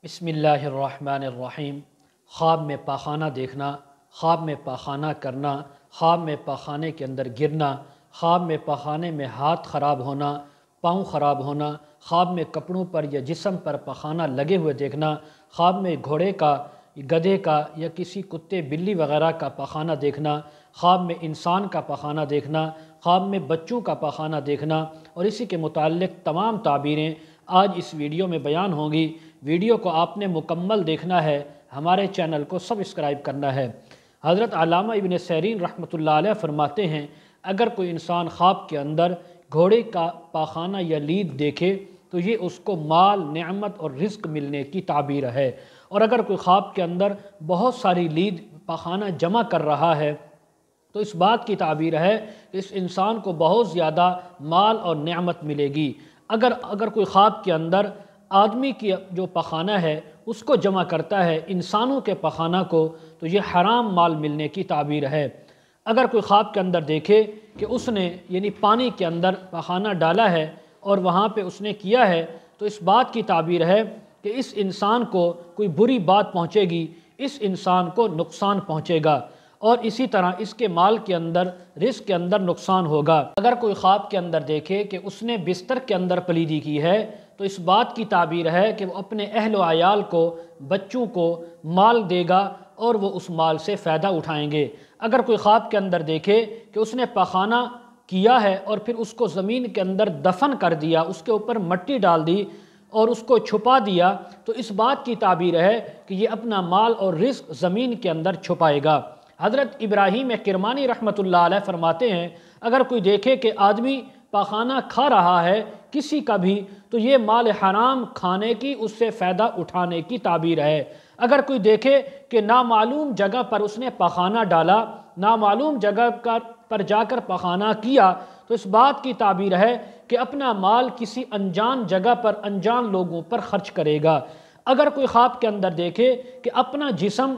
بسم اللہ الرحمن الرحیم۔ خواب میں پاخانہ دیکھنا، خواب میں پاخانہ کرنا، خواب میں پاخانے کے اندر گرنا، خواب میں پاخانے میں ہاتھ خراب ہونا، پاؤں خراب ہونا، خواب میں کپڑوں پر یا جسم پر پاخانہ لگے ہوئے دیکھنا، خواب میں گھوڑے کا، گدھے کا یا کسی کتے بلی وغیرہ کا پاخانہ دیکھنا، خواب میں انسان کا پاخانہ دیکھنا، خواب میں بچوں کا پاخانہ دیکھنا اور اسی کے متعلق تمام تعبیریں آج اس ویڈیو میں بیان ہوں گی۔ ویڈیو کو آپ نے مکمل دیکھنا ہے، ہمارے چینل کو سبسکرائب کرنا ہے۔ حضرت علامہ ابن سیرین رحمۃ اللہ علیہ فرماتے ہیں، اگر کوئی انسان خواب کے اندر گھوڑے کا پاخانہ یا لید دیکھے تو یہ اس کو مال، نعمت اور رزق ملنے کی تعبیر ہے، اور اگر کوئی خواب کے اندر بہت ساری لید پاخانہ جمع کر رہا ہے تو اس بات کی تعبیر ہے کہ اس انسان کو بہت زیادہ مال اور نعمت ملے گی۔ اگر کوئی خواب کے اندر آدمی کی جو پاخانہ ہے اس کو جمع کرتا ہے، انسانوں کے پاخانہ کو، تو یہ حرام مال ملنے کی تعبیر ہے۔ اگر کوئی خواب کے اندر دیکھے کہ اس نے یعنی پانی کے اندر پاخانہ ڈالا ہے اور وہاں پہ اس نے کیا ہے تو اس بات کی تعبیر ہے کہ اس انسان کو کوئی بری بات پہنچے گی، اس انسان کو نقصان پہنچے گا، اور اسی طرح اس کے مال کے اندر، رزق کے اندر نقصان ہوگا۔ اگر کوئی خواب کے اندر دیکھے کہ اس نے بستر کے اندر پلیدی کی ہے تو اس بات کی تعبیر ہے کہ وہ اپنے اہل و عیال کو، بچوں کو مال دے گا اور وہ اس مال سے فائدہ اٹھائیں گے۔ اگر کوئی خواب کے اندر دیکھے کہ اس نے پاخانہ کیا ہے اور پھر اس کو زمین کے اندر دفن کر دیا، اس کے اوپر مٹی ڈال دی اور اس کو چھپا دیا، تو اس بات کی تعبیر ہے کہ یہ اپنا مال اور رزق زمین کے اندر چھپائے گا۔ حضرت ابراہیم کرمانی رحمۃ اللہ علیہ فرماتے ہیں، اگر کوئی دیکھے کہ آدمی پاخانہ کھا رہا ہے کسی کا بھی تو یہ مال حرام کھانے کی، اس سے فائدہ اٹھانے کی تعبیر ہے۔ اگر کوئی دیکھے کہ نامعلوم جگہ پر اس نے پاخانہ ڈالا، نامعلوم جگہ پر جا کر پاخانہ کیا، تو اس بات کی تعبیر ہے کہ اپنا مال کسی انجان جگہ پر، انجان لوگوں پر خرچ کرے گا۔ اگر کوئی خواب کے اندر دیکھے کہ اپنا جسم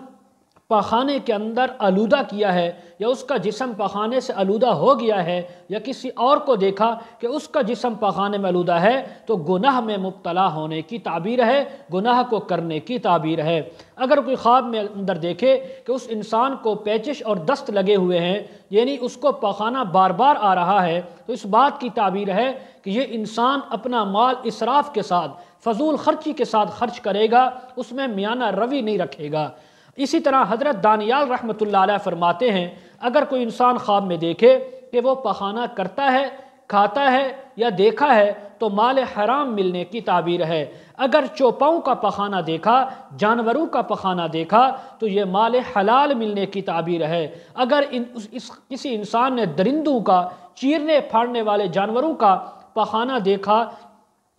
پاخانے کے اندر آلودہ کیا ہے، یا اس کا جسم پاخانے سے آلودہ ہو گیا ہے، یا کسی اور کو دیکھا کہ اس کا جسم پاخانے میں آلودہ ہے، تو گناہ میں مبتلا ہونے کی تعبیر ہے، گناہ کو کرنے کی تعبیر ہے۔ اگر کوئی خواب میں اندر دیکھے کہ اس انسان کو پیچش اور دست لگے ہوئے ہیں، یعنی اس کو پاخانہ بار بار آ رہا ہے، تو اس بات کی تعبیر ہے کہ یہ انسان اپنا مال اسراف کے ساتھ، فضول خرچی کے ساتھ خرچ کرے گا، اس میں میانہ روی نہیں رکھے گا۔ اسی طرح حضرت دانیال رحمۃ اللہ علیہ فرماتے ہیں، اگر کوئی انسان خواب میں دیکھے کہ وہ پاخانہ کرتا ہے، کھاتا ہے یا دیکھا ہے تو مال حرام ملنے کی تعبیر ہے۔ اگر چوپاؤں کا پاخانہ دیکھا، جانوروں کا پاخانہ دیکھا تو یہ مال حلال ملنے کی تعبیر ہے۔ اگر کسی انسان نے درندوں کا، چیرنے پھاڑنے والے جانوروں کا پاخانہ دیکھا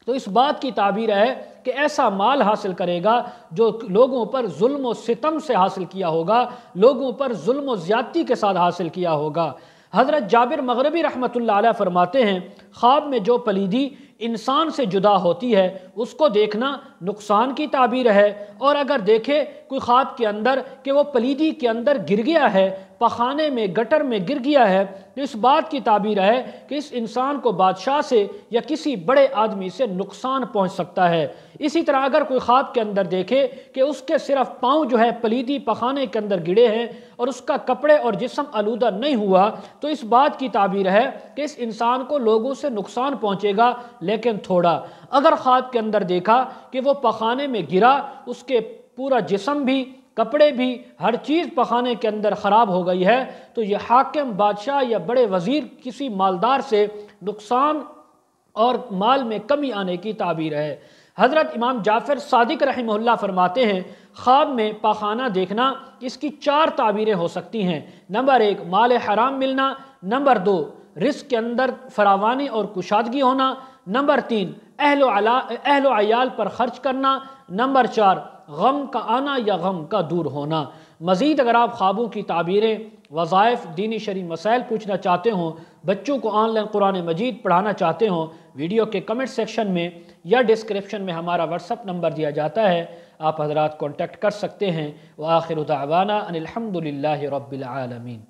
تو اس بات کی تعبیر ہے کہ ایسا مال حاصل کرے گا جو لوگوں پر ظلم و ستم سے حاصل کیا ہوگا، لوگوں پر ظلم و زیادتی کے ساتھ حاصل کیا ہوگا۔ حضرت جابر مغربی رحمۃ اللہ علیہ فرماتے ہیں، خواب میں جو پلیدی انسان سے جدا ہوتی ہے اس کو دیکھنا نقصان کی تعبیر ہے، اور اگر دیکھے کوئی خواب کے اندر کہ وہ پلیدی کے اندر گر گیا ہے، پاخانے میں، گٹر میں گر گیا ہے، تو اس بات کی تعبیر ہے کہ اس انسان کو بادشاہ سے یا کسی بڑے آدمی سے نقصان پہنچ سکتا ہے۔ اسی طرح اگر کوئی خواب کے اندر دیکھے کہ اس کے صرف پاؤں جو ہے پلیدی پاخانے کے اندر گڑے ہیں اور اس کا کپڑے اور جسم آلودہ نہیں ہوا، تو اس بات کی تعبیر ہے کہ اس انسان کو لوگوں سے نقصان پہنچے گا لیکن تھوڑا۔ اگر خواب کے اندر دیکھا کہ وہ پاخانے میں گرا، اس کے پورا جسم بھی، کپڑے بھی، ہر چیز پاخانے کے اندر خراب ہو گئی ہے، تو یہ حاکم، بادشاہ یا بڑے وزیر، کسی مالدار سے نقصان اور مال میں کمی آنے کی تعبیر ہے۔ حضرت امام جعفر صادق رحمہ اللہ فرماتے ہیں، خواب میں پاخانہ دیکھنا اس کی 4 تعبیریں ہو سکتی ہیں۔ نمبر 1 مال حرام ملنا، نمبر 2 رزق کے اندر فراوانی اور کشادگی ہونا، نمبر 3 اہل و عیال پر خرچ کرنا، نمبر 4 غم کا آنا یا غم کا دور ہونا۔ مزید اگر آپ خوابوں کی تعبیریں، وظائف، دینی شرعی مسائل پوچھنا چاہتے ہوں، بچوں کو آن لائن قرآن مجید پڑھانا چاہتے ہوں، ویڈیو کے کمنٹ سیکشن میں یا ڈسکرپشن میں ہمارا واٹس ایپ نمبر دیا جاتا ہے، آپ حضرات کانٹیکٹ کر سکتے ہیں۔ وآخر دعوانا ان الحمد للہ رب العالمین۔